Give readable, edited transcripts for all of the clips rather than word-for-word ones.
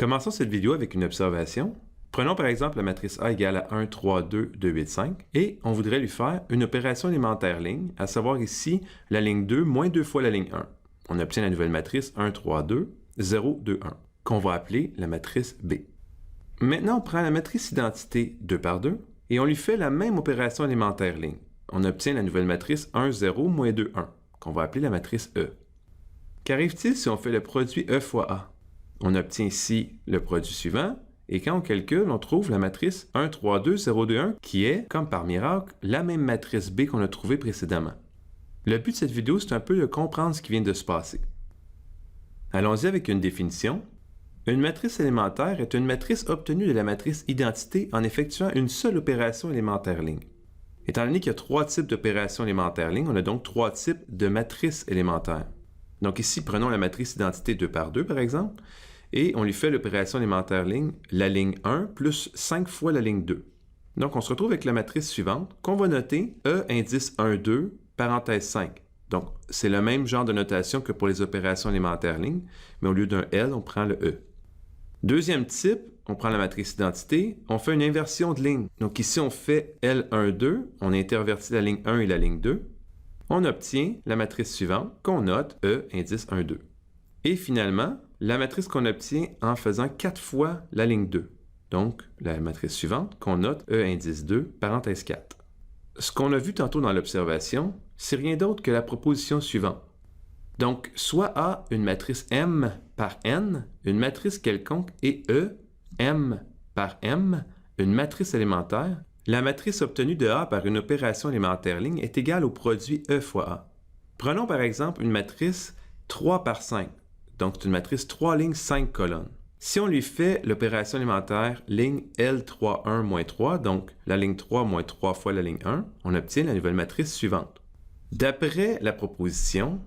Commençons cette vidéo avec une observation. Prenons par exemple la matrice A égale à 1, 3, 2, 2, 8, 5 et on voudrait lui faire une opération élémentaire ligne, à savoir ici la ligne 2 moins 2 fois la ligne 1. On obtient la nouvelle matrice 1, 3, 2, 0, 2, 1, qu'on va appeler la matrice B. Maintenant, on prend la matrice identité 2 par 2 et on lui fait la même opération élémentaire ligne. On obtient la nouvelle matrice 1, 0, moins 2, 1, qu'on va appeler la matrice E. Qu'arrive-t-il si on fait le produit E fois A? On obtient ici le produit suivant, et quand on calcule, on trouve la matrice 1, 3, 2, 0, 2, 1, qui est, comme par miracle, la même matrice B qu'on a trouvée précédemment. Le but de cette vidéo, c'est un peu de comprendre ce qui vient de se passer. Allons-y avec une définition. Une matrice élémentaire est une matrice obtenue de la matrice identité en effectuant une seule opération élémentaire ligne. Étant donné qu'il y a trois types d'opérations élémentaires ligne, on a donc trois types de matrices élémentaires. Donc ici, prenons la matrice identité 2 par 2, par exemple, et on lui fait l'opération élémentaire ligne, la ligne 1 plus 5 fois la ligne 2. Donc on se retrouve avec la matrice suivante, qu'on va noter E indice 1, 2, parenthèse 5. Donc c'est le même genre de notation que pour les opérations élémentaires ligne, mais au lieu d'un L, on prend le E. Deuxième type, on prend la matrice identité, on fait une inversion de ligne. Donc ici, on fait L1, 2, on intervertit la ligne 1 et la ligne 2. On obtient la matrice suivante qu'on note E indice 1, 2. Et finalement, la matrice qu'on obtient en faisant 4 fois la ligne 2. Donc, la matrice suivante qu'on note E indice 2, parenthèse 4. Ce qu'on a vu tantôt dans l'observation, c'est rien d'autre que la proposition suivante. Donc, soit A, une matrice M par N, une matrice quelconque, et E, M par M, une matrice élémentaire, la matrice obtenue de A par une opération élémentaire ligne est égale au produit E fois A. Prenons par exemple une matrice 3 par 5, donc c'est une matrice 3 lignes, 5 colonnes. Si on lui fait l'opération élémentaire ligne L31-3, donc la ligne 3 moins 3 fois la ligne 1, on obtient la nouvelle matrice suivante. D'après la proposition,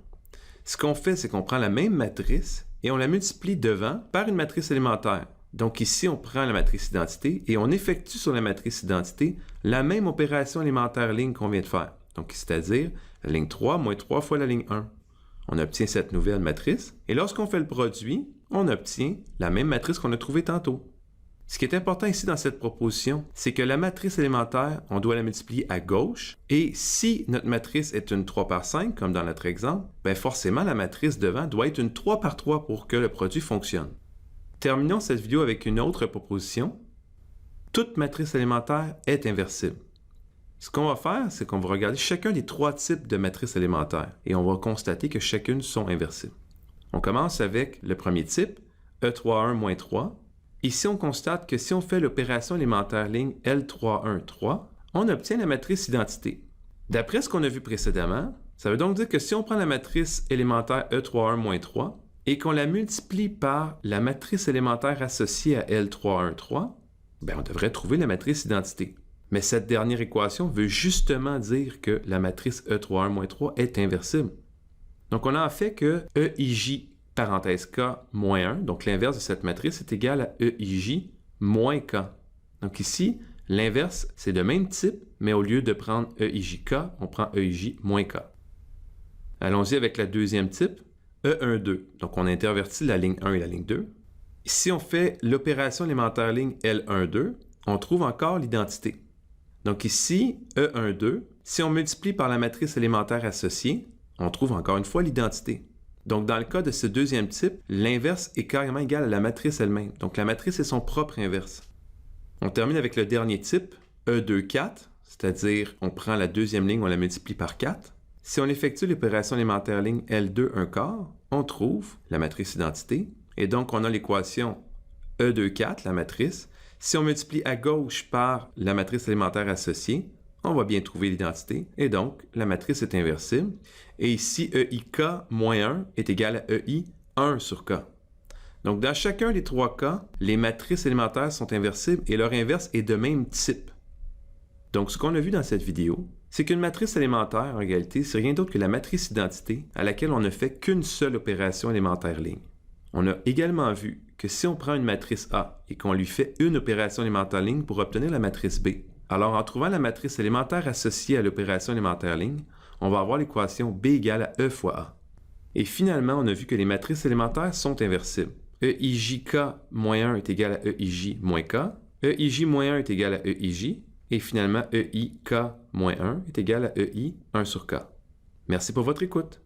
ce qu'on fait, c'est qu'on prend la même matrice et on la multiplie devant par une matrice élémentaire. Donc ici, on prend la matrice identité et on effectue sur la matrice identité la même opération élémentaire ligne qu'on vient de faire. Donc c'est-à-dire la ligne 3 moins 3 fois la ligne 1. On obtient cette nouvelle matrice et lorsqu'on fait le produit, on obtient la même matrice qu'on a trouvée tantôt. Ce qui est important ici dans cette proposition, c'est que la matrice élémentaire, on doit la multiplier à gauche. Et si notre matrice est une 3 par 5, comme dans notre exemple, bien forcément la matrice devant doit être une 3 par 3 pour que le produit fonctionne. Terminons cette vidéo avec une autre proposition. Toute matrice élémentaire est inversible. Ce qu'on va faire, c'est qu'on va regarder chacun des trois types de matrices élémentaires et on va constater que chacune sont inversibles. On commence avec le premier type, E31-3. Ici, on constate que si on fait l'opération élémentaire ligne L31-3, on obtient la matrice identité. D'après ce qu'on a vu précédemment, ça veut donc dire que si on prend la matrice élémentaire E31-3 et qu'on la multiplie par la matrice élémentaire associée à L31-3, bien, on devrait trouver la matrice identité. Mais cette dernière équation veut justement dire que la matrice E31-3 est inversible. Donc, on a en fait que EIJ parenthèse K moins 1, donc l'inverse de cette matrice est égal à EIJ moins K. Donc ici, l'inverse, c'est de même type, mais au lieu de prendre EIJK, on prend EIJ moins K. Allons-y avec la deuxième type, E12. Donc on intervertit la ligne 1 et la ligne 2. Si on fait l'opération élémentaire ligne L12, on trouve encore l'identité. Donc ici, E12, si on multiplie par la matrice élémentaire associée, on trouve encore une fois l'identité. Donc, dans le cas de ce deuxième type, l'inverse est carrément égal à la matrice elle-même. Donc, la matrice est son propre inverse. On termine avec le dernier type, E24, c'est-à-dire on prend la deuxième ligne, on la multiplie par 4. Si on effectue l'opération élémentaire ligne L2 1 quart, on trouve la matrice identité. Et donc, on a l'équation E24, la matrice. Si on multiplie à gauche par la matrice élémentaire associée, on va bien trouver l'identité, et donc la matrice est inversible. Et ici, EIK moins 1 est égal à EI 1 sur K. Donc, dans chacun des trois cas, les matrices élémentaires sont inversibles et leur inverse est de même type. Donc, ce qu'on a vu dans cette vidéo, c'est qu'une matrice élémentaire, en réalité, c'est rien d'autre que la matrice identité à laquelle on ne fait qu'une seule opération élémentaire ligne. On a également vu que si on prend une matrice A et qu'on lui fait une opération élémentaire ligne pour obtenir la matrice B, alors en trouvant la matrice élémentaire associée à l'opération élémentaire ligne, on va avoir l'équation B égale à E fois A. Et finalement, on a vu que les matrices élémentaires sont inversibles. EIJK-1 est égal à EIJ-K, EIJ-1 est égal à EIJ, et finalement EIK-1 est égal à EI 1 sur K. Merci pour votre écoute.